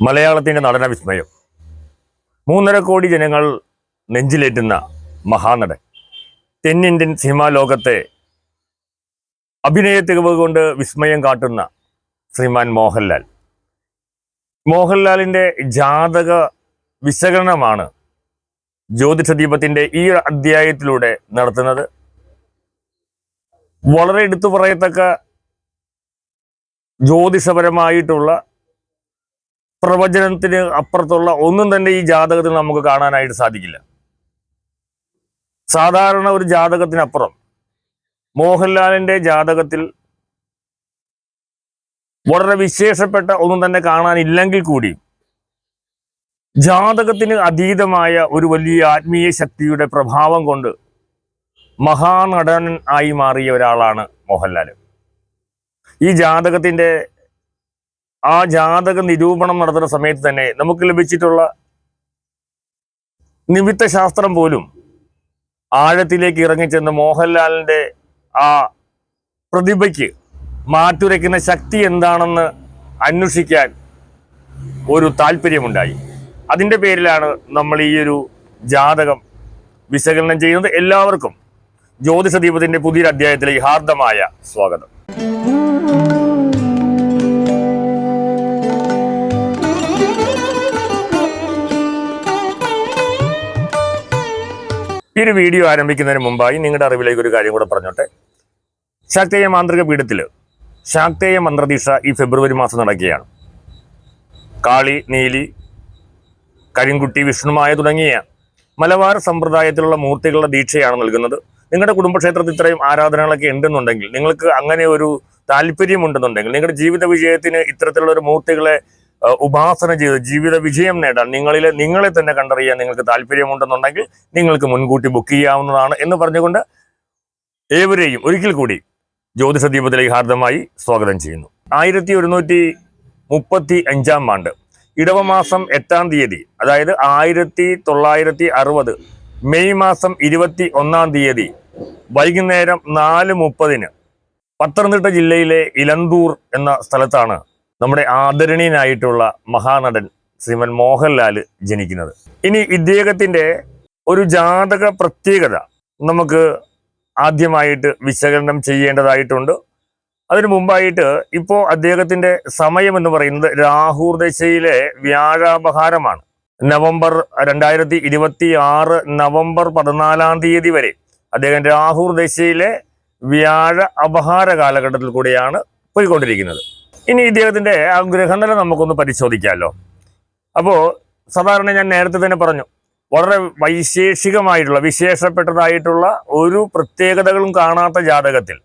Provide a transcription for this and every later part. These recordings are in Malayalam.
മലയാളത്തിൻ്റെ നടന വിസ്മയം. 3.5 കോടി ജനങ്ങൾ നെഞ്ചിലേറ്റുന്ന മഹാനടൻ, തെന്നിന്ത്യൻ സിനിമാ ലോകത്തെ അഭിനയ തികവ് കൊണ്ട് വിസ്മയം കാട്ടുന്ന ശ്രീമാൻ മോഹൻലാൽ. മോഹൻലാലിൻ്റെ ജാതക വിശകലനമാണ് ജ്യോതിഷദീപത്തിൻ്റെ ഈ അധ്യായത്തിലൂടെ നടത്തുന്നത്. വളരെ എടുത്തു പറയത്തക്ക ജ്യോതിഷപരമായിട്ടുള്ള പ്രവചനത്തിന് അപ്പുറത്തുള്ള ഒന്നും തന്നെ ഈ ജാതകത്തിൽ നമുക്ക് കാണാനായിട്ട് സാധിക്കില്ല. സാധാരണ ഒരു ജാതകത്തിനപ്പുറം മോഹൻലാലിൻ്റെ ജാതകത്തിൽ വളരെ വിശേഷപ്പെട്ട ഒന്നും തന്നെ കാണാനില്ലെങ്കിൽ കൂടി ജാതകത്തിന് അതീതമായ ഒരു വലിയ ആത്മീയ ശക്തിയുടെ പ്രഭാവം കൊണ്ട് മഹാനടൻ ആയി മാറിയ ഒരാളാണ് മോഹൻലാൽ. ഈ ജാതകത്തിൻ്റെ ആ ജാതക നിരൂപണം നടത്തുന്ന സമയത്ത് തന്നെ നമുക്ക് ലഭിച്ചിട്ടുള്ള നിമിത്ത ശാസ്ത്രം പോലും ആഴത്തിലേക്ക് ഇറങ്ങിച്ചെന്ന് മോഹൻലാലിൻ്റെ ആ പ്രതിഭയ്ക്ക് മാറ്റുരയ്ക്കുന്ന ശക്തി എന്താണെന്ന് അന്വേഷിക്കാൻ ഒരു താല്പര്യമുണ്ടായി. അതിൻ്റെ പേരിലാണ് നമ്മൾ ഈ ഒരു ജാതകം വിശകലനം ചെയ്യുന്നത്. എല്ലാവർക്കും ജ്യോതിഷദീപത്തിൻ്റെ പുതിയൊരു അധ്യായത്തിലേക്ക് ഹാർദമായ സ്വാഗതം. ഈ ഒരു വീഡിയോ ആരംഭിക്കുന്നതിന് മുമ്പായി നിങ്ങളുടെ അറിവിലേക്ക് ഒരു കാര്യം കൂടെ പറഞ്ഞോട്ടെ. ശാക്തേയ മാന്ത്രിക പീഠത്തിൽ ശാക്തേയ മന്ത്രദീക്ഷ ഈ ഫെബ്രുവരി മാസം നടക്കുകയാണ്. കാളി, നീലി, കരിങ്കുട്ടി, വിഷ്ണുമായ തുടങ്ങിയ മലബാർ സമ്പ്രദായത്തിലുള്ള മൂർത്തികളുടെ ദീക്ഷയാണ് നൽകുന്നത്. നിങ്ങളുടെ കുടുംബക്ഷേത്രത്തിൽ ഇത്രയും ആരാധനകളൊക്കെ ഉണ്ടെന്നുണ്ടെങ്കിൽ, നിങ്ങൾക്ക് അങ്ങനെ ഒരു താല്പര്യമുണ്ടെന്നുണ്ടെങ്കിൽ, നിങ്ങളുടെ ജീവിത വിജയത്തിന് ഇത്തരത്തിലുള്ള ഒരു മൂർത്തികളെ ഉപാസന ചെയ്ത് ജീവിത വിജയം നേടാൻ നിങ്ങളെ തന്നെ കണ്ടറിയാൻ നിങ്ങൾക്ക് താല്പര്യമുണ്ടെന്നുണ്ടെങ്കിൽ നിങ്ങൾക്ക് മുൻകൂട്ടി ബുക്ക് ചെയ്യാവുന്നതാണ് എന്ന് പറഞ്ഞുകൊണ്ട് ഏവരെയും ഒരിക്കൽ കൂടി ജ്യോതിഷദീപത്തിലേക്ക് ഹാർദമായി സ്വാഗതം ചെയ്യുന്നു. 1135 ആണ്ട് ഇടവമാസം 8-ാം തീയതി, അതായത് 1960 മെയ് മാസം 21-ാം തീയതി വൈകുന്നേരം 4:30 പത്തനംതിട്ട ജില്ലയിലെ ഇലന്തൂർ എന്ന സ്ഥലത്താണ് നമ്മുടെ ആദരണീയനായിട്ടുള്ള മഹാനടൻ ശ്രീമൻ മോഹൻലാൽ ജനിക്കുന്നത്. ഇനി ഇദ്ദേഹത്തിൻ്റെ ഒരു ജാതക പ്രത്യേകത നമുക്ക് ആദ്യമായിട്ട് വിശകലനം ചെയ്യേണ്ടതായിട്ടുണ്ട്. അതിനു മുമ്പായിട്ട് ഇപ്പോൾ അദ്ദേഹത്തിൻ്റെ സമയം എന്ന് പറയുന്നത് രാഹുർ ദശയിലെ വ്യാഴാപഹാരമാണ്. 2026 നവംബർ 14-ാം തീയതി വരെ അദ്ദേഹം രാഹുർ ദശയിലെ വ്യാഴ അപഹാര കാലഘട്ടത്തിൽ കൂടെയാണ് പോയിക്കൊണ്ടിരിക്കുന്നത്. ഇനി ഇദ്ദേഹത്തിൻ്റെ ആ ഗ്രഹനില നമുക്കൊന്ന് പരിശോധിക്കാമല്ലോ. അപ്പോൾ സാധാരണ ഞാൻ നേരത്തെ തന്നെ പറഞ്ഞു, വളരെ വൈശേഷികമായിട്ടുള്ള വിശേഷപ്പെട്ടതായിട്ടുള്ള ഒരു പ്രത്യേകതകളും കാണാത്ത ജാതകത്തിൽ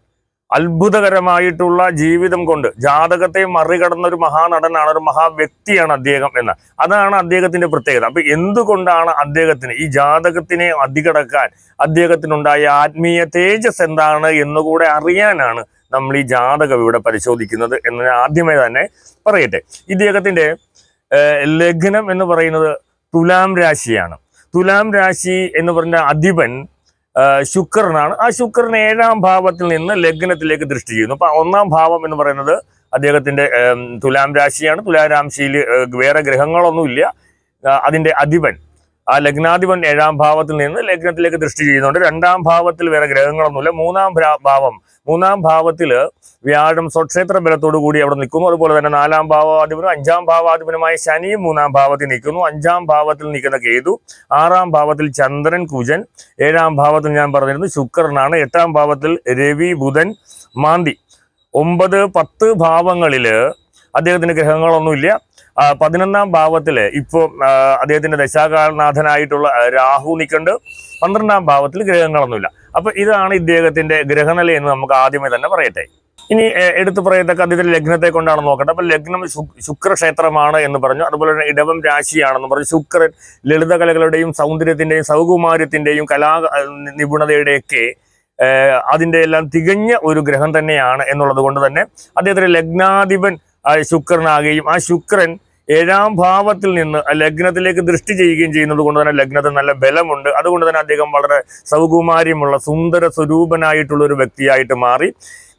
അത്ഭുതകരമായിട്ടുള്ള ജീവിതം കൊണ്ട് ജാതകത്തെ മറികടന്ന ഒരു മഹാനടനാണ്, ഒരു മഹാവ്യക്തിയാണ് അദ്ദേഹം എന്ന്. അതാണ് അദ്ദേഹത്തിൻ്റെ പ്രത്യേകത. അപ്പം എന്തുകൊണ്ടാണ് അദ്ദേഹത്തിന് ഈ ജാതകത്തിനെ അതികടക്കാൻ അദ്ദേഹത്തിനുണ്ടായ ആത്മീയ തേജസ് എന്താണ് എന്നുകൂടെ അറിയാനാണ് നമ്മൾ ഈ ജാതകം ഇവിടെ പരിശോധിക്കുന്നത് എന്ന് ആദ്യമേ തന്നെ പറയട്ടെ. ഇദ്ദേഹത്തിൻ്റെ ലഗ്നം എന്ന് പറയുന്നത് തുലാം രാശിയാണ്. തുലാം രാശി എന്ന് പറഞ്ഞ അധിപൻ ശുക്രനാണ്. ആ ശുക്രൻ 7-ാം ഭാവത്തിൽ നിന്ന് ലഗ്നത്തിലേക്ക് ദൃഷ്ടി ചെയ്യുന്നു. അപ്പം 1-ാം ഭാവം എന്ന് പറയുന്നത് അദ്ദേഹത്തിൻ്റെ തുലാം രാശിയാണ്. തുലാം രാശിയിൽ വേറെ ഗ്രഹങ്ങളൊന്നുമില്ല. അതിൻ്റെ അധിപൻ, ആ ലഗ്നാധിപൻ 7-ാം ഭാവത്തിൽ നിന്ന് ലഗ്നത്തിലേക്ക് ദൃഷ്ടി ചെയ്യുന്നുണ്ട്. 2-ാം ഭാവത്തിൽ വേറെ ഗ്രഹങ്ങളൊന്നുമില്ല. 3-ാം ഭാവത്തിൽ വ്യാഴം സ്വക്ഷേത്ര ബലത്തോടു കൂടി അവിടെ നിൽക്കുന്നു. അതുപോലെ തന്നെ 4-ാം ഭാവാധിപനും 5-ാം ഭാവാധിപനുമായ ശനിയും 3-ാം ഭാവത്തിൽ നിൽക്കുന്നു. 5-ാം ഭാവത്തിൽ നിൽക്കുന്ന കേതു, 6-ാം ഭാവത്തിൽ ചന്ദ്രൻ, കുജൻ, 7-ാം ഭാവത്തിൽ ഞാൻ പറഞ്ഞിരുന്നു ശുക്രനാണ്, 8-ാം ഭാവത്തിൽ രവി, ബുധൻ, മാന്തി. 9, 10 ഭാവങ്ങളിൽ അദ്ദേഹത്തിന് ഗ്രഹങ്ങളൊന്നുമില്ല. 11-ാം ഭാവത്തിൽ ഇപ്പോൾ അദ്ദേഹത്തിൻ്റെ ദശാകാലനാഥനായിട്ടുള്ള രാഹു നിൽക്കുന്നുണ്ട്. 12-ാം ഭാവത്തിൽ ഗ്രഹങ്ങളൊന്നുമില്ല. അപ്പോൾ ഇതാണ് ഇദ്ദേഹത്തിൻ്റെ ഗ്രഹനില എന്ന് നമുക്ക് ആദ്യമേ തന്നെ പറയട്ടെ. ഇനി എടുത്തു പറയത്തക്ക അദ്ദേഹത്തിൻ്റെ ലഗ്നത്തെ കൊണ്ടാണ് നോക്കട്ടെ. അപ്പം ലഗ്നം ശുക്രക്ഷേത്രമാണ് എന്ന് പറഞ്ഞു. അതുപോലെ തന്നെ ഇടവം രാശിയാണെന്ന് പറഞ്ഞു. ശുക്രൻ ലളിതകലകളുടെയും സൗന്ദര്യത്തിൻ്റെയും സൗകുമാര്യത്തിൻ്റെയും കലാ നിപുണതയുടെയൊക്കെ അതിൻ്റെ എല്ലാം തികഞ്ഞ ഒരു ഗ്രഹം തന്നെയാണ് എന്നുള്ളത് കൊണ്ട് തന്നെ അദ്ദേഹത്തിൻ്റെ ലഗ്നാധിപൻ ശുക്രനാകുകയും ആ ശുക്രൻ 7-ാം ഭാവത്തിൽ നിന്ന് ലഗ്നത്തിലേക്ക് ദൃഷ്ടി ചെയ്യുകയും ചെയ്യുന്നത് കൊണ്ട് തന്നെ ലഗ്നത്തിന് നല്ല ബലമുണ്ട്. അതുകൊണ്ട് തന്നെ അദ്ദേഹം വളരെ സൗകുമാര്യമുള്ള സുന്ദര സ്വരൂപനായിട്ടുള്ള ഒരു വ്യക്തിയായിട്ട് മാറി.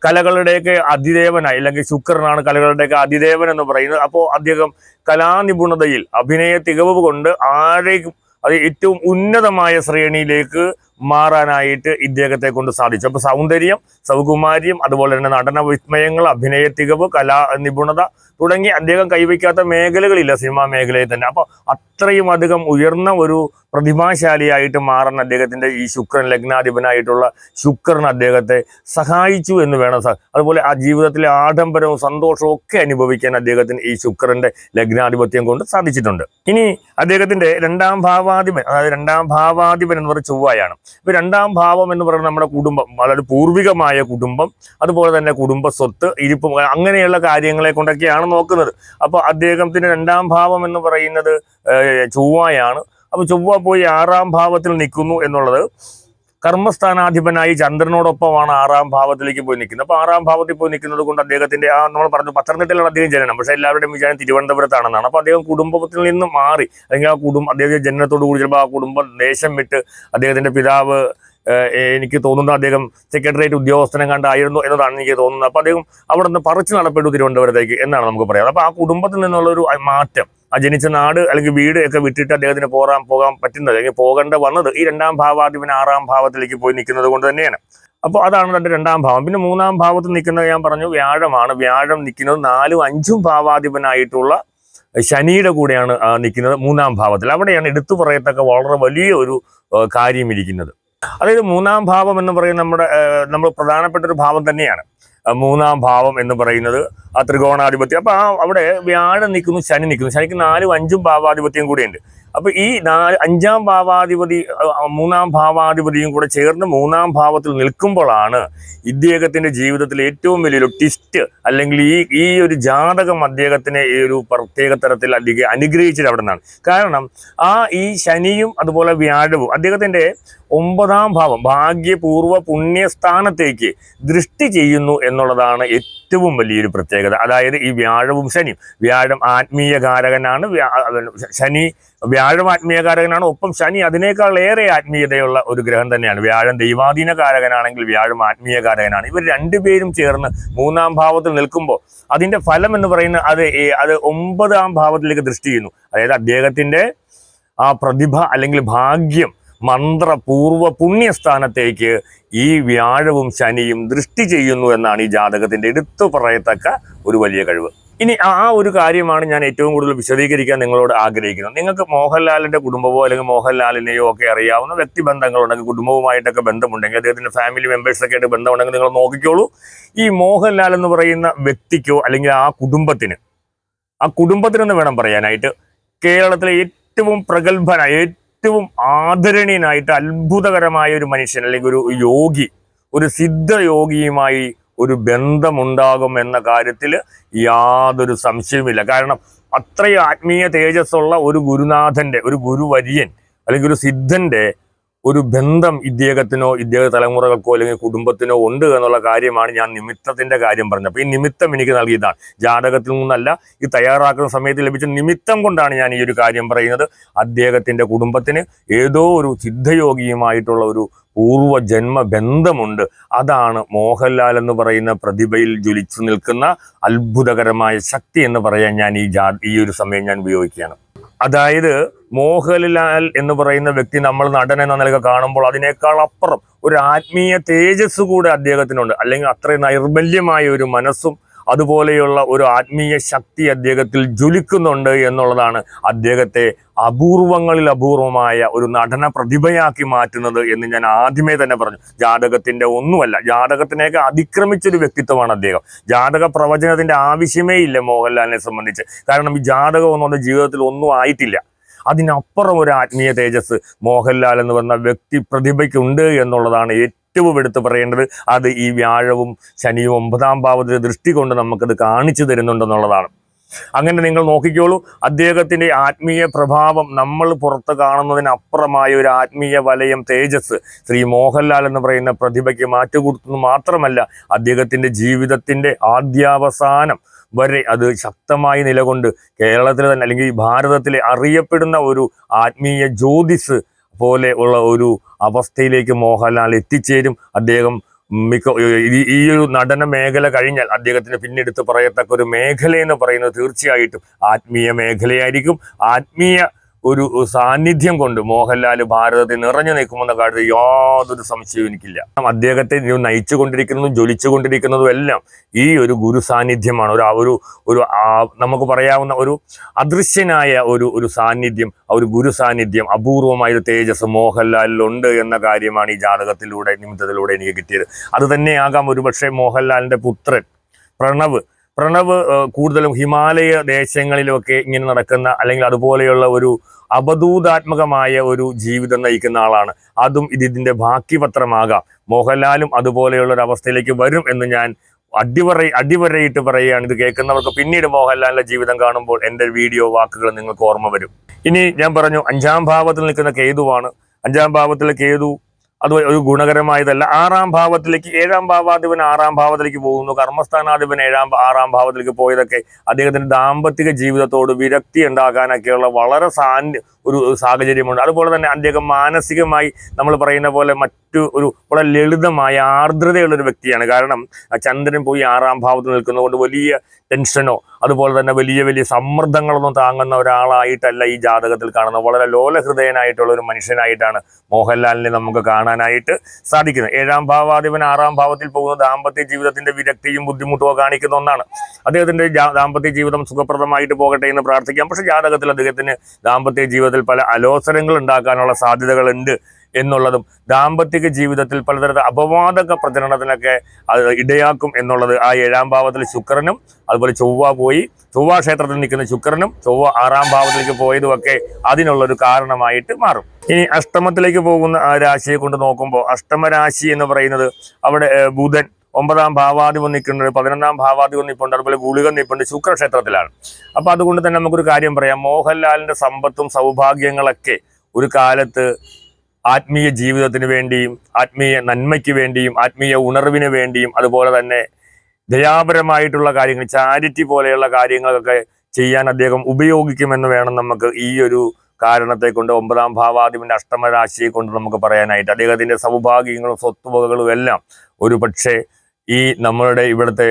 കലകളുടെയൊക്കെ അതിദേവനായി, അല്ലെങ്കിൽ ശുക്രനാണ് കലകളുടെയൊക്കെ അതിദേവൻ എന്ന് പറയുന്നത്. അപ്പോൾ അദ്ദേഹം കലാനിപുണതയിൽ അഭിനയ തികവ് കൊണ്ട് ആരെയും അത് ഏറ്റവും ഉന്നതമായ ശ്രേണിയിലേക്ക് മാറാനായിട്ട് ഇദ്ദേഹത്തെ കൊണ്ട് സാധിച്ചു. അപ്പോൾ സൗന്ദര്യം, സൗകുമാര്യം, അതുപോലെ തന്നെ നടന വിസ്മയങ്ങൾ, അഭിനയ തികവ്, കലാ നിപുണത തുടങ്ങി അദ്ദേഹം കൈവയ്ക്കാത്ത മേഖലകളില്ല സിനിമാ മേഖലയിൽ തന്നെ. അപ്പോൾ അത്രയും അധികം ഉയർന്ന ഒരു പ്രതിഭാശാലിയായിട്ട് മാറാൻ അദ്ദേഹത്തിൻ്റെ ഈ ശുക്രൻ, ലഗ്നാധിപനായിട്ടുള്ള ശുക്രൻ അദ്ദേഹത്തെ സഹായിച്ചു എന്ന് വേണം. അതുപോലെ ആ ജീവിതത്തിലെ ആഡംബരവും സന്തോഷവും ഒക്കെ അനുഭവിക്കാൻ അദ്ദേഹത്തിന് ഈ ശുക്രന്റെ ലഗ്നാധിപത്യം കൊണ്ട് സാധിച്ചിട്ടുണ്ട്. ഇനി അദ്ദേഹത്തിന്റെ രണ്ടാം ഭാവാധിപൻ, അതായത് രണ്ടാം ഭാവാധിപൻ എന്ന് പറയുന്നത് ചൊവ്വയാണ്. ഇപ്പൊ രണ്ടാം ഭാവം എന്ന് പറയുന്നത് നമ്മുടെ കുടുംബം, അതായത് പൂർവികമായ കുടുംബം, അതുപോലെ തന്നെ കുടുംബ സ്വത്ത്, ഇരിപ്പും, അങ്ങനെയുള്ള കാര്യങ്ങളെ കൊണ്ടൊക്കെയാണ് നോക്കുന്നത്. അപ്പോൾ അദ്ദേഹത്തിന്റെ രണ്ടാം ഭാവം എന്ന് പറയുന്നത് ചൊവ്വയാണ്. അപ്പോൾ ചൊവ്വ പോയി 6ാം ഭാവത്തിൽ നിൽക്കുന്നു എന്നുള്ളത് കർമ്മസ്ഥാനാധിപനായി ചന്ദ്രനോടൊപ്പമാണ് 6ാം ഭാവത്തിലേക്ക് പോയി നിൽക്കുന്നത്. അപ്പോൾ 6ാം ഭാവത്തിൽ പോയി നിൽക്കുന്നത് കൊണ്ട് അദ്ദേഹത്തിന്റെ നമ്മൾ പറഞ്ഞു പത്തനംതിട്ടയിലാണ് അദ്ദേഹം ജനനം, പക്ഷേ എല്ലാവരുടെയും വിചാരം തിരുവനന്തപുരത്താണെന്നാണ്. അപ്പോൾ അദ്ദേഹം കുടുംബത്തിൽ നിന്ന് മാറി, അല്ലെങ്കിൽ ആ അദ്ദേഹത്തിന്റെ ജനനത്തോടു കൂടി ചിലപ്പോൾ ആ കുടുംബം ദേശം വിട്ട് അദ്ദേഹത്തിന്റെ പിതാവ്, എനിക്ക് തോന്നുന്നു അദ്ദേഹം സെക്രട്ടേറിയറ്റ് ഉദ്യോഗസ്ഥനെ കണ്ടായിരുന്നു എന്നതാണ് എനിക്ക് തോന്നുന്നത്. അപ്പോൾ അദ്ദേഹം അവിടെ നിന്ന് പറിച്ചു നടപ്പെട്ടു തിരുവനന്തപുരത്തേക്ക് എന്നാണ് നമുക്ക് പറയാം. അപ്പോൾ ആ കുടുംബത്തിൽ നിന്നുള്ളൊരു മാറ്റം, ആ ജനിച്ച നാട് അല്ലെങ്കിൽ വീട് ഒക്കെ വിട്ടിട്ട് അദ്ദേഹത്തിന് പോകാൻ പറ്റുന്നത്, അല്ലെങ്കിൽ പോകേണ്ട വന്നത് ഈ രണ്ടാം ഭാവാധിപൻ 6ാം ഭാവത്തിലേക്ക് പോയി നിൽക്കുന്നത് കൊണ്ട് തന്നെയാണ്. അപ്പോൾ അതാണ് തൻ്റെ രണ്ടാം ഭാവം. പിന്നെ 3ാം ഭാവത്തിൽ നിൽക്കുന്നത് ഞാൻ പറഞ്ഞു വ്യാഴമാണ്. വ്യാഴം നിൽക്കുന്നത് 4ഉം 5ഉം ഭാവാധിപനായിട്ടുള്ള ശനിയുടെ കൂടെയാണ് നിൽക്കുന്നത് 3ാം ഭാവത്തിൽ. അവിടെയാണ് എടുത്തു പറയത്തക്ക വളരെ വലിയ ഒരു കാര്യം ഇരിക്കുന്നത്. അതായത് 3ാം ഭാവം എന്ന് പറയുന്നത് നമ്മൾ പ്രധാനപ്പെട്ട ഒരു ഭാവം തന്നെയാണ്. 3ാം ഭാവം എന്ന് പറയുന്നത് ആ ത്രികോണാധിപത്യം. അപ്പോൾ അവിടെ വ്യാഴം നിൽക്കുന്നു, ശനി നിൽക്കുന്നു. ശനിക്ക് 4ഉം 5ഉം ഭാവാധിപത്യം കൂടെയുണ്ട്. അപ്പോൾ ഈ 5ാം ഭാവാധിപതി 3ാം ഭാവാധിപതിയും കൂടെ ചേർന്ന് 3ാം ഭാവത്തിൽ നിൽക്കുമ്പോഴാണ് ഇദ്ദേഹത്തിന്റെ ജീവിതത്തിൽ ഏറ്റവും വലിയൊരു ട്വിസ്റ്റ്, അല്ലെങ്കിൽ ഈ ഒരു ജാതകം അദ്ദേഹത്തിനെ ഈ ഒരു പ്രത്യേക തരത്തിൽ അല്ലെങ്കിൽ അനുഗ്രഹിച്ചത് അവിടെ നിന്നാണ്. കാരണം ഈ ശനിയും അതുപോലെ വ്യാഴവും അദ്ദേഹത്തിന്റെ 9ാം ഭാവം ഭാഗ്യപൂർവ്വ പുണ്യസ്ഥാനത്തേക്ക് ദൃഷ്ടി ചെയ്യുന്നു എന്നുള്ളതാണ് ഏറ്റവും വലിയൊരു പ്രത്യേകത. അതായത് ഈ വ്യാഴവും ശനിയും, വ്യാഴം ആത്മീയകാരകനാണ്, വ്യാഴം ആത്മീയകാരകനാണ്, ഒപ്പം ശനി അതിനേക്കാൾ ഏറെ ആത്മീയതയുള്ള ഒരു ഗ്രഹം തന്നെയാണ്. വ്യാഴം ദൈവാധീനകാരകനാണെങ്കിൽ വ്യാഴം ആത്മീയകാരകനാണ്. ഇവർ രണ്ടുപേരും ചേർന്ന് 3ാം ഭാവത്തിൽ നിൽക്കുമ്പോൾ അതിൻ്റെ ഫലം എന്ന് പറയുന്നത് അത് 9ാം ഭാവത്തിലേക്ക് ദൃഷ്ടി ചെയ്യുന്നു. അതായത് അദ്ദേഹത്തിൻ്റെ ആ പ്രതിഭ അല്ലെങ്കിൽ ഭാഗ്യം, മന്ത്രപൂർവ്വ പുണ്യസ്ഥാനത്തേക്ക് ഈ വ്യാഴവും ശനിയും ദൃഷ്ടി ചെയ്യുന്നു എന്നാണ് ഈ ജാതകത്തിന്റെ എടുത്തു പറയത്തക്ക ഒരു വലിയ കഴിവ്. ഇനി ആ ഒരു കാര്യമാണ് ഞാൻ ഏറ്റവും കൂടുതൽ വിശദീകരിക്കാൻ നിങ്ങളോട് ആഗ്രഹിക്കുന്നത്. നിങ്ങൾക്ക് മോഹൻലാലിന്റെ കുടുംബമോ അല്ലെങ്കിൽ മോഹൻലാലിനെയോ ഒക്കെ അറിയാവുന്ന വ്യക്തിബന്ധങ്ങളുണ്ടെങ്കിൽ, കുടുംബവുമായിട്ടൊക്കെ ബന്ധമുണ്ടെങ്കിൽ, അദ്ദേഹത്തിന്റെ ഫാമിലി മെമ്പേഴ്സൊക്കെ ആയിട്ട് ബന്ധമുണ്ടെങ്കിൽ നിങ്ങൾ നോക്കിക്കോളൂ. ഈ മോഹൻലാൽ എന്ന് പറയുന്ന വ്യക്തിക്കോ അല്ലെങ്കിൽ ആ കുടുംബത്തിനെന്ന് വേണം പറയാനായിട്ട്, കേരളത്തിലെ ഏറ്റവും പ്രഗത്ഭനായ, ഏറ്റവും ആദരണീയനായിട്ട് അത്ഭുതകരമായ ഒരു മനുഷ്യൻ, അല്ലെങ്കിൽ ഒരു യോഗി, ഒരു സിദ്ധയോഗിയുമായി ഒരു ബന്ധമുണ്ടാകും എന്ന കാര്യത്തിൽ യാതൊരു സംശയവുമില്ല. കാരണം അത്രയും ആത്മീയ തേജസ്സുള്ള ഒരു ഗുരുനാഥന്റെ, ഒരു ഗുരുവര്യൻ അല്ലെങ്കിൽ ഒരു സിദ്ധന്റെ ഒരു ബന്ധം ഇദ്ദേഹത്തിനോ ഇദ്ദേഹ തലമുറകൾക്കോ അല്ലെങ്കിൽ കുടുംബത്തിനോ ഉണ്ട് എന്നുള്ള കാര്യമാണ് ഞാൻ നിമിത്തത്തിന്റെ കാര്യം പറഞ്ഞത്. അപ്പോൾ ഈ നിമിത്തം എനിക്ക് നൽകിയതാണ്, ജാതകത്തിൽ നിന്നല്ല. ഈ തയ്യാറാക്കുന്ന സമയത്ത് ലഭിച്ച നിമിത്തം കൊണ്ടാണ് ഞാൻ ഈ ഒരു കാര്യം പറയുന്നത്. അദ്ദേഹത്തിന്റെ കുടുംബത്തിന് ഏതോ ഒരു സിദ്ധയോഗിയുമായിട്ടുള്ള ഒരു പൂർവ്വജന്മ ബന്ധമുണ്ട്. അതാണ് മോഹൻലാൽ എന്ന് പറയുന്ന പ്രതിഭയിൽ ജ്വലിച്ചു നിൽക്കുന്ന അത്ഭുതകരമായ ശക്തി എന്ന് പറയാൻ ഞാൻ ഈ ഒരു സമയം ഞാൻ ഉപയോഗിക്കുകയാണ്. അതായത് മോഹൻലാൽ എന്ന് പറയുന്ന വ്യക്തി നമ്മൾ നടൻ എന്ന നിലയ്ക്ക് കാണുമ്പോൾ അതിനേക്കാൾ അപ്പുറം ഒരു ആത്മീയ തേജസ് കൂടെ അദ്ദേഹത്തിനുണ്ട്. അല്ലെങ്കിൽ അത്രയും നൈർമല്യമായ ഒരു മനസ്സും അതുപോലെയുള്ള ഒരു ആത്മീയ ശക്തി അദ്ദേഹത്തിൽ ജ്വലിക്കുന്നുണ്ട് എന്നുള്ളതാണ് അദ്ദേഹത്തെ അപൂർവങ്ങളിൽ അപൂർവമായ ഒരു നടന പ്രതിഭയാക്കി മാറ്റുന്നത് എന്ന് ഞാൻ ആദ്യമേ തന്നെ പറഞ്ഞു. ജാതകത്തിന്റെ ഒന്നുമല്ല, ജാതകത്തിനെയൊക്കെ അതിക്രമിച്ചൊരു വ്യക്തിത്വമാണ് അദ്ദേഹം. ജാതക പ്രവചനത്തിന്റെ ആവശ്യമേ ഇല്ല മോഹൻലാലിനെ സംബന്ധിച്ച്. കാരണം ഈ ജാതകം ഒന്നും ജീവിതത്തിൽ ഒന്നും ആയിട്ടില്ല. അതിനപ്പുറം ഒരു ആത്മീയ തേജസ് മോഹൻലാൽ എന്ന് പറഞ്ഞ വ്യക്തി പ്രതിഭയ്ക്കുണ്ട് എന്നുള്ളതാണ് ഏറ്റവും എടുത്ത് പറയേണ്ടത്. അത് ഈ വ്യാഴവും ശനിയും 9ാം ഭാവത്തിലെ ദൃഷ്ടി കൊണ്ട് നമുക്കത് കാണിച്ചു തരുന്നുണ്ടെന്നുള്ളതാണ്. അങ്ങനെ നിങ്ങൾ നോക്കിക്കോളൂ, അദ്ദേഹത്തിന്റെ ആത്മീയ പ്രഭാവം നമ്മൾ പുറത്ത് കാണുന്നതിനപ്പുറമായ ഒരു ആത്മീയ വലയം, തേജസ് ശ്രീ മോഹൻലാൽ എന്ന് പറയുന്ന പ്രതിഭയ്ക്ക് മാറ്റുകൊടുത്തു മാത്രമല്ല, അദ്ദേഹത്തിന്റെ ജീവിതത്തിന്റെ ആദ്യാവസാനം വരെ അത് ശക്തമായി നിലകൊണ്ട് കേരളത്തിലെ തന്നെ അല്ലെങ്കിൽ ഭാരതത്തിലെ അറിയപ്പെടുന്ന ഒരു ആത്മീയ ജ്യോതിസ് പോലെ ഉള്ള ഒരു അവസ്ഥയിലേക്ക് മോഹൻലാൽ എത്തിച്ചേരും. അദ്ദേഹം ഈ ഒരു നടന മേഖല കഴിഞ്ഞാൽ അദ്ദേഹത്തിന് പിന്നെ എടുത്ത് പറയത്തക്ക ഒരു മേഖല എന്ന് പറയുന്നത് തീർച്ചയായിട്ടും ആത്മീയ മേഖലയായിരിക്കും. ആത്മീയ ഒരു സാന്നിധ്യം കൊണ്ട് മോഹൻലാൽ ഭാരതത്തിൽ നിറഞ്ഞു നിൽക്കുമെന്ന കാര്യത്തിൽ യാതൊരു സംശയവും എനിക്കില്ല. അദ്ദേഹത്തെ നയിച്ചു കൊണ്ടിരിക്കുന്നതും ജ്വലിച്ചു കൊണ്ടിരിക്കുന്നതും എല്ലാം ഈ ഒരു ഗുരു സാന്നിധ്യമാണ്. ഒരു നമുക്ക് പറയാവുന്ന ഒരു അദൃശ്യനായ ഒരു സാന്നിധ്യം, ഒരു ഗുരു സാന്നിധ്യം, അപൂർവമായ ഒരു തേജസ് മോഹൻലാലിലുണ്ട് എന്ന കാര്യമാണ് ഈ നിമിത്തത്തിലൂടെ എനിക്ക് കിട്ടിയത്. അത് തന്നെയാകാം ഒരുപക്ഷെ മോഹൻലാലിന്റെ പുത്രൻ പ്രണവ് കൂടുതലും ഹിമാലയ ദേശങ്ങളിലൊക്കെ ഇങ്ങനെ നടക്കുന്ന, അല്ലെങ്കിൽ അതുപോലെയുള്ള ഒരു അപദൂതാത്മകമായ ഒരു ജീവിതം നയിക്കുന്ന ആളാണ്. അതും ഇതിന്റെ ബാക്കി പത്രമാകാം. മോഹൻലാലും അതുപോലെയുള്ള ഒരു അവസ്ഥയിലേക്ക് വരും എന്ന് ഞാൻ അടിവരയിട്ട് പറയുകയാണ്. ഇത് കേൾക്കുന്നവർക്ക് പിന്നീട് മോഹൻലാലിന്റെ ജീവിതം കാണുമ്പോൾ എൻ്റെ വീഡിയോ വാക്കുകൾ നിങ്ങൾക്ക് ഓർമ്മ വരും. ഇനി ഞാൻ പറഞ്ഞു 5ാം ഭാവത്തിൽ നിൽക്കുന്ന കേതുവാണ്. 5ാം ഭാവത്തിലെ കേതു അത് ഒരു ഗുണകരമായതല്ല. 6ാം ഭാവത്തിലേക്ക് 7ാം ഭാവാധിപൻ 6ാം ഭാവത്തിലേക്ക് പോകുന്നു. കർമ്മസ്ഥാനാധിപൻ 6ാം ഭാവത്തിലേക്ക് പോയതൊക്കെ അദ്ദേഹത്തിന്റെ ദാമ്പത്തിക ജീവിതത്തോട് വിരക്തി ഉണ്ടാകാനൊക്കെയുള്ള വളരെ ഒരു സാഹചര്യമുണ്ട്. അതുപോലെ തന്നെ അദ്ദേഹം മാനസികമായി നമ്മൾ പറയുന്ന പോലെ വളരെ ലളിതമായ ആർദ്രതയുള്ളൊരു വ്യക്തിയാണ്. കാരണം ചന്ദ്രൻ പോയി 6ാം ഭാവത്തിൽ നിൽക്കുന്നതുകൊണ്ട് വലിയ ടെൻഷനോ അതുപോലെ തന്നെ വലിയ വലിയ സമ്മർദ്ദങ്ങളൊന്നും താങ്ങുന്ന ഒരാളായിട്ടല്ല ഈ ജാതകത്തിൽ കാണുന്നത്. വളരെ ലോലഹൃദയനായിട്ടുള്ള ഒരു മനുഷ്യനായിട്ടാണ് മോഹൻലാലിനെ നമുക്ക് കാണാനായിട്ട് സാധിക്കുന്നത്. 7ാം ഭാവാധിപൻ 6ാം ഭാവത്തിൽ പോകുന്ന ദാമ്പത്യ ജീവിതത്തിന്റെ വിരക്തിയും ബുദ്ധിമുട്ടുമോ കാണിക്കുന്ന ഒന്നാണ്. അദ്ദേഹത്തിന്റെ ദാമ്പത്യ ജീവിതം സുഖപ്രദമായിട്ട് പോകട്ടെ എന്ന് പ്രാർത്ഥിക്കാം. പക്ഷെ ജാതകത്തിൽ അദ്ദേഹത്തിന് ദാമ്പത്യ ജീവിതത്തിൽ പല അലോസരങ്ങൾ ഉണ്ടാക്കാനുള്ള സാധ്യതകളുണ്ട് എന്നുള്ളതും ദാമ്പത്തിക ജീവിതത്തിൽ പലതരത്തിൽ അപവാദക പ്രചരണത്തിനൊക്കെ ഇടയാക്കും എന്നുള്ളത് ആ 7ാം ഭാവത്തിൽ ശുക്രനും അതുപോലെ ചൊവ്വ ക്ഷേത്രത്തിൽ നിൽക്കുന്ന ശുക്രനും ചൊവ്വ 6ാം ഭാവത്തിലേക്ക് പോയതുമൊക്കെ അതിനുള്ളൊരു കാരണമായിട്ട് മാറും. ഇനി അഷ്ടമത്തിലേക്ക് പോകുന്ന ആ രാശിയെ കൊണ്ട് നോക്കുമ്പോൾ അഷ്ടമരാശി എന്ന് പറയുന്നത് അവിടെ ബുധൻ 9ാം ഭാവാധിപൻ നിൽക്കുന്നുണ്ട്, 11ാം ഭാവാധിപൻ നിൽപ്പുണ്ട്, അതുപോലെ ഗുളികൻ നിൽപ്പുണ്ട്, ശുക്രക്ഷേത്രത്തിലാണ്. അപ്പൊ അതുകൊണ്ട് തന്നെ നമുക്കൊരു കാര്യം പറയാം. മോഹൻലാലിന്റെ സമ്പത്തും സൗഭാഗ്യങ്ങളൊക്കെ ഒരു കാലത്ത് ആത്മീയ ജീവിതത്തിന് വേണ്ടിയും ആത്മീയ നന്മയ്ക്ക് വേണ്ടിയും ആത്മീയ ഉണർവിന് വേണ്ടിയും അതുപോലെ തന്നെ ദയാപരമായിട്ടുള്ള കാര്യങ്ങൾ, ചാരിറ്റി പോലെയുള്ള കാര്യങ്ങളൊക്കെ ചെയ്യാൻ അദ്ദേഹം ഉപയോഗിക്കുമെന്ന് വേണം നമുക്ക് ഈ ഒരു കാരണത്തെ കൊണ്ട് 9ാം ഭാവാധിപന്റെ അഷ്ടമരാശിയെ കൊണ്ട് നമുക്ക് പറയാനായിട്ട്. അദ്ദേഹത്തിന്റെ സൗഭാഗ്യങ്ങളും സ്വത്തുവകകളും എല്ലാം ഒരു പക്ഷേ ഈ നമ്മളുടെ ഇവിടുത്തെ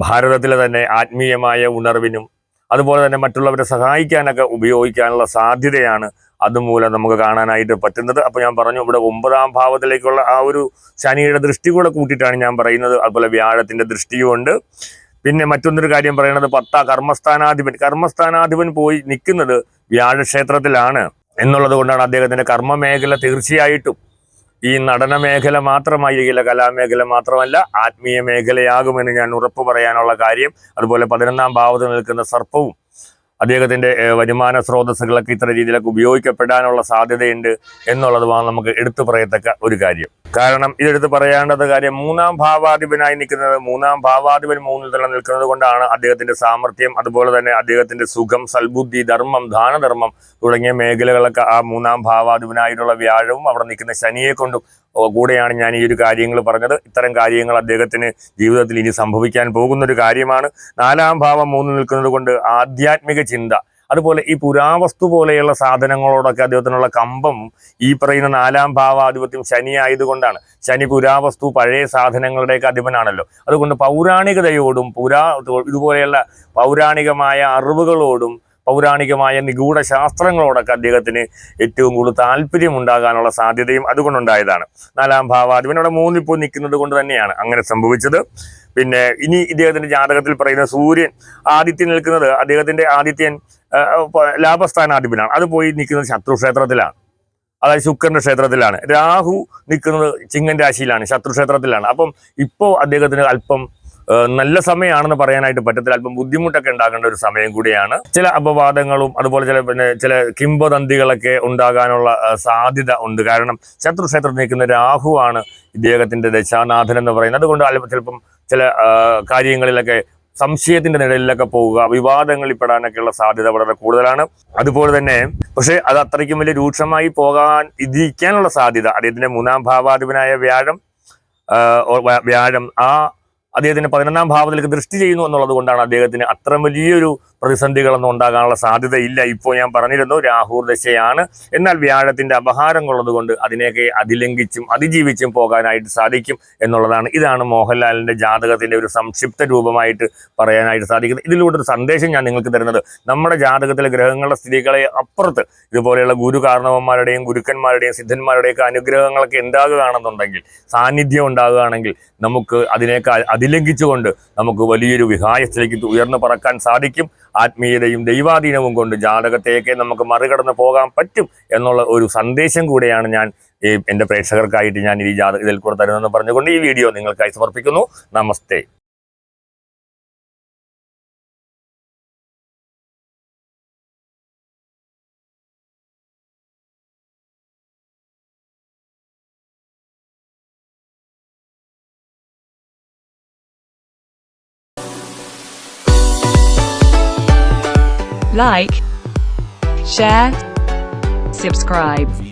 ഭാരതത്തിലെ തന്നെ ആത്മീയമായ ഉണർവിനും അതുപോലെ തന്നെ മറ്റുള്ളവരെ സഹായിക്കാനൊക്കെ ഉപയോഗിക്കാനുള്ള സാധ്യതയാണ് അതുമൂലം നമുക്ക് കാണാനായിട്ട് പറ്റുന്നത്. അപ്പോൾ ഞാൻ പറഞ്ഞു, ഇവിടെ 9ാം ഭാവത്തിലേക്കുള്ള ആ ഒരു ശനിയുടെ ദൃഷ്ടി കൂടെ കൂട്ടിയിട്ടാണ് ഞാൻ പറയുന്നത്. അതുപോലെ വ്യാഴത്തിന്റെ ദൃഷ്ടിയുമുണ്ട്. പിന്നെ മറ്റൊന്നൊരു കാര്യം പറയുന്നത് കർമ്മസ്ഥാനാധിപൻ പോയി നിൽക്കുന്നത് വ്യാഴക്ഷേത്രത്തിലാണ് എന്നുള്ളത് കൊണ്ടാണ് അദ്ദേഹത്തിന്റെ കർമ്മമേഖല തീർച്ചയായിട്ടും ഈ നടന മേഖല മാത്രമായിരിക്കില്ല, കലാമേഖല മാത്രമല്ല, ആത്മീയ മേഖലയാകുമെന്ന് ഞാൻ ഉറപ്പ് പറയാനുള്ള കാര്യം. അതുപോലെ 11ാം ഭാവത്തിൽ നിൽക്കുന്ന സർപ്പവും അദ്ദേഹത്തിന്റെ വരുമാന സ്രോതസ്സുകളൊക്കെ ഇത്ര രീതിയിലൊക്കെ ഉപയോഗിക്കപ്പെടാനുള്ള സാധ്യതയുണ്ട് എന്നുള്ളതുമാണ് നമുക്ക് എടുത്തു പറയത്തക്ക ഒരു കാര്യം. കാരണം ഇതെടുത്ത് പറയേണ്ടത് കാര്യം 3ാം ഭാവാധിപനായി നിൽക്കുന്നത്, 3ാം ഭാവാധിപൻ 3ൽ തന്നെ നിൽക്കുന്നത് കൊണ്ടാണ് അദ്ദേഹത്തിന്റെ സാമർഥ്യം അതുപോലെ തന്നെ അദ്ദേഹത്തിന്റെ സുഖം, സൽബുദ്ധി, ധർമ്മം, ദാനധർമ്മം തുടങ്ങിയ മേഖലകളൊക്കെ ആ 3ാം ഭാവാധിപനായിട്ടുള്ള വ്യാഴവും അവിടെ നിൽക്കുന്ന ശനിയെ കൊണ്ടും കൂടെയാണ് ഞാൻ ഈ ഒരു കാര്യങ്ങൾ പറഞ്ഞത്. ഇത്തരം കാര്യങ്ങൾ അദ്ദേഹത്തിന് ജീവിതത്തിൽ ഇനി സംഭവിക്കാൻ പോകുന്നൊരു കാര്യമാണ്. 4ാം ഭാവം 3 നിൽക്കുന്നത് കൊണ്ട് ആധ്യാത്മിക ചിന്ത, അതുപോലെ ഈ പുരാവസ്തു പോലെയുള്ള സാധനങ്ങളോടൊക്കെ അദ്ദേഹത്തിനുള്ള കമ്പം ഈ പറയുന്ന 4ാം ഭാവാധിപത്യം ശനി ആയതുകൊണ്ടാണ്. ശനി പുരാവസ്തു പഴയ സാധനങ്ങളുടെയൊക്കെ അധിപനാണല്ലോ. അതുകൊണ്ട് പൗരാണികതയോടും ഇതുപോലെയുള്ള പൗരാണികമായ അറിവുകളോടും പൗരാണികമായ നിഗൂഢ ശാസ്ത്രങ്ങളോടൊക്കെ അദ്ദേഹത്തിന് ഏറ്റവും കൂടുതൽ താല്പര്യമുണ്ടാകാനുള്ള സാധ്യതയും അതുകൊണ്ടുണ്ടായതാണ്. 4ാം ഭാവാധിപൻ അവിടെ 3 ഇപ്പോൾ നിൽക്കുന്നത് കൊണ്ട് തന്നെയാണ് അങ്ങനെ സംഭവിച്ചത്. പിന്നെ ഇനി ഇദ്ദേഹത്തിന്റെ ജാതകത്തിൽ പറയുന്ന സൂര്യൻ ആദിത്യൻ നിൽക്കുന്നത്, അദ്ദേഹത്തിന്റെ ആദിത്യൻ ലാഭസ്ഥാനാധിപനാണ്. അത് പോയി നിൽക്കുന്നത് ശത്രുക്ഷേത്രത്തിലാണ്, അതായത് ശുക്രന്റെ ക്ഷേത്രത്തിലാണ്. രാഹു നിൽക്കുന്നത് ചിങ്ങൻ രാശിയിലാണ്, ശത്രുക്ഷേത്രത്തിലാണ്. അപ്പം ഇപ്പോൾ അദ്ദേഹത്തിന് അല്പം നല്ല സമയമാണെന്ന് പറയാനായിട്ട് പറ്റത്തില്ല. അല്പം ബുദ്ധിമുട്ടൊക്കെ ഉണ്ടാകേണ്ട ഒരു സമയം കൂടിയാണ്. ചില അപവാദങ്ങളും അതുപോലെ ചില കിംവദന്തികളൊക്കെ ഉണ്ടാകാനുള്ള സാധ്യത ഉണ്ട്. കാരണം ശത്രുക്ഷേത്രത്തിൽ നിൽക്കുന്ന രാഹുവാണ് ഇദ്ദേഹത്തിന്റെ ദശാനാഥൻ എന്ന് പറയുന്നത്. അതുകൊണ്ട് ചിലപ്പം ചില കാര്യങ്ങളിലൊക്കെ സംശയത്തിന്റെ നിഴലിലൊക്കെ പോവുക, വിവാദങ്ങളിൽ പെടാനൊക്കെയുള്ള സാധ്യത വളരെ കൂടുതലാണ്. അതുപോലെ തന്നെ പക്ഷെ അത് അത്രയ്ക്കും വലിയ രൂക്ഷമായി ഇരിക്കാനുള്ള സാധ്യത അദ്ദേഹത്തിന്റെ 3ാം ഭാവാധിപനായ വ്യാഴം ആ അദ്ദേഹത്തിന് 11-ാം ഭാവത്തിലേക്ക് ദൃഷ്ടി ചെയ്യുന്നു എന്നുള്ളത് കൊണ്ടാണ് അദ്ദേഹത്തിന് അത്ര വലിയൊരു പ്രതിസന്ധികളൊന്നും ഉണ്ടാകാനുള്ള സാധ്യതയില്ല. ഇപ്പോൾ ഞാൻ പറഞ്ഞിരുന്നു രാഹു ദശയാണ്. എന്നാൽ വ്യാഴത്തിന്റെ അപഹാരം ഉള്ളത് കൊണ്ട് അതിനെയൊക്കെ അതിലംഘിച്ചും അതിജീവിച്ചും പോകാനായിട്ട് സാധിക്കും എന്നുള്ളതാണ്. ഇതാണ് മോഹൻലാലിന്റെ ജാതകത്തിന്റെ ഒരു സംക്ഷിപ്ത രൂപമായിട്ട് പറയാനായിട്ട് സാധിക്കുന്നത്. ഇതിലൂടെ ഒരു സന്ദേശം ഞാൻ നിങ്ങൾക്ക് തരുന്നത്, നമ്മുടെ ജാതകത്തിലെ ഗ്രഹങ്ങളുടെ സ്ഥിതികളെ അപ്പുറത്ത് ഇതുപോലെയുള്ള ഗുരു കാരണവന്മാരുടെയും ഗുരുക്കന്മാരുടെയും സിദ്ധന്മാരുടെയൊക്കെ അനുഗ്രഹങ്ങളൊക്കെ ഉണ്ടാകുകയാണെന്നുണ്ടെങ്കിൽ, സാന്നിധ്യം ഉണ്ടാകുകയാണെങ്കിൽ, നമുക്ക് അതിനേക്കാൾ അതിലംഘിച്ചുകൊണ്ട് നമുക്ക് വലിയൊരു വിഹായത്തിലേക്ക് ഉയർന്നു പറക്കാൻ സാധിക്കും. ആത്മീയതയും ദൈവാധീനവും കൊണ്ട് ജാതകത്തേക്ക് നമുക്ക് മറികടന്ന് പോകാൻ പറ്റും എന്നുള്ള ഒരു സന്ദേശം കൂടെയാണ് ഞാൻ എൻ്റെ പ്രേക്ഷകർക്കായിട്ട് ഞാൻ ഇതിൽ കൂടെ തരുമെന്ന് പറഞ്ഞുകൊണ്ട് ഈ വീഡിയോ നിങ്ങൾക്കായി സമർപ്പിക്കുന്നു. നമസ്തേ. Like, share, subscribe.